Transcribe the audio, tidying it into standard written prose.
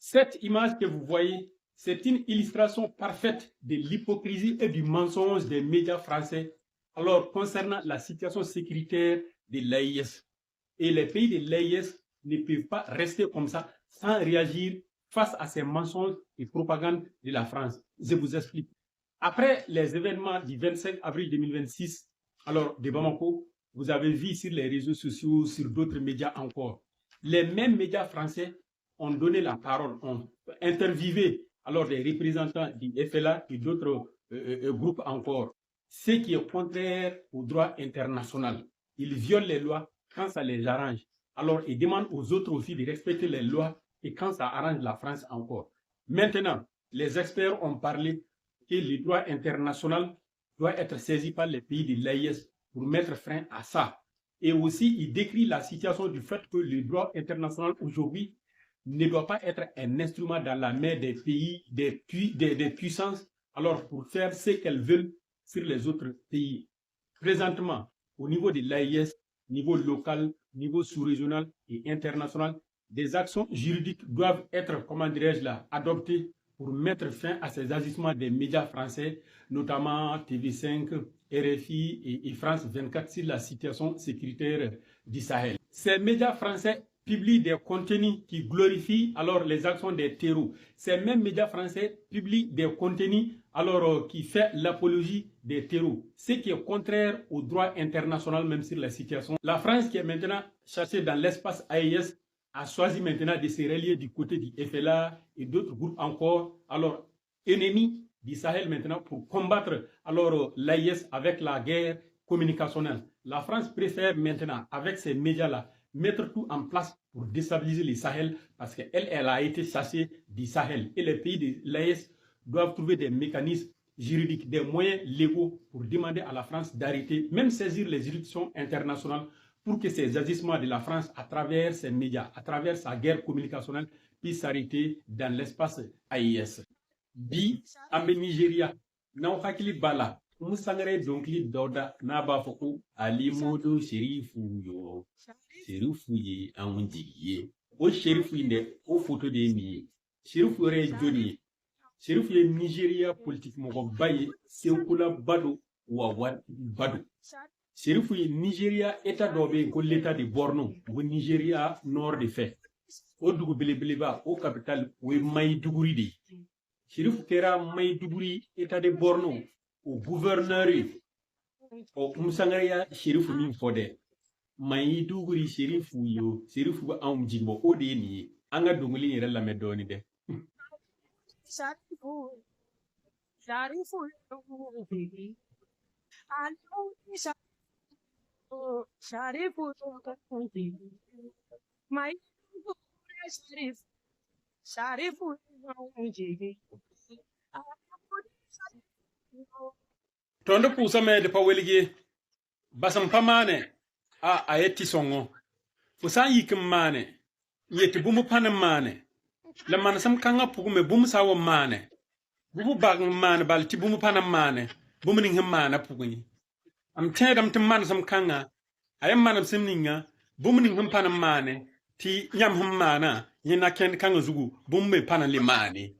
Cette image que vous voyez, c'est une illustration parfaite de l'hypocrisie et du mensonge des médias français alors concernant la situation sécuritaire de l'AIS. Et les pays de l'AIS ne peuvent pas rester comme ça sans réagir face à ces mensonges et propagandes de la France. Je vous explique. Après les événements du 25 avril 2026, alors de Bamako, vous avez vu sur les réseaux sociaux, sur d'autres médias encore, les mêmes médias français ont donné la parole, ont interviewé alors des représentants du FLA et d'autres groupes encore, ce qui est contraire au droit international. Ils violent les lois quand ça les arrange. Alors, ils demandent aux autres aussi de respecter les lois et quand ça arrange la France encore. Maintenant, les experts ont parlé que le droit international doit être saisi par les pays de l'AIS pour mettre frein à ça. Et aussi, il décrit la situation du fait que le droit international aujourd'hui ne doit pas être un instrument dans la main des pays, des puissances, alors pour faire ce qu'elles veulent sur les autres pays. Présentement, au niveau de l'AIS, niveau local, niveau sous-régional et international, des actions juridiques doivent être, comment dirais-je là, adoptées pour mettre fin à ces agissements des médias français, notamment TV5, RFI et France 24 sur la situation sécuritaire du Sahel. Ces médias français publient des contenus qui glorifient alors les actions des terreaux. Ces mêmes médias français publient des contenus alors qui fait l'apologie des terreaux, ce qui est contraire au droit international même sur la situation. La France qui est maintenant chassée dans l'espace AIS a choisi maintenant de se relier du côté du FLA et d'autres groupes encore, alors ennemis du Sahel maintenant pour combattre alors l'AIS avec la guerre communicationnelle. La France préfère maintenant avec ces médias-là mettre tout en place pour déstabiliser le Sahel parce qu'elle a été chassée du Sahel et les pays de l'AIS doivent trouver des mécanismes juridiques, des moyens légaux pour demander à la France d'arrêter, même saisir les juridictions internationales pour que ces agissements de la France à travers ses médias, à travers sa guerre communicationnelle, puissent s'arrêter dans l'espace AIS. Bi ambe Nigeria, na hakili bala, musangare donkli doda na bafoko Ali Modo Sherifu yo, Sherifu ye anjigi o Sherifu inde o photo de mi, Sherifu re joni, Sherifu ye Nigeria politique moko baye, Senkula Bado wa Bado. Sherifu ye Nigeria état dobe ko l'état de Borno, au Nigeria nord de fait. O dugu belebeleba o capital o Maiduguri de. Sherifu kera Maiduguri état de Borno o gouverneur o musangaya Sherifu min fode. Maiduguri Sherifu yo, Sherifu ba am jigbo o de ni anga dunguli yere la medoni de. Sharifu Sharifu my Sharifu Tondo pusa me de paweligi basam pamane a ayeti songo fusan yikim mane yeti bumu panam mane la man sam kanga pugume bumu sawo mane bumu bag mane balti bumu panam mane bumu ning mane puguni am tedam tim man sam kanga ayam manam simninga bumu ning panam mane ti nyam mana yina ken kanga zugu bumu me panam limane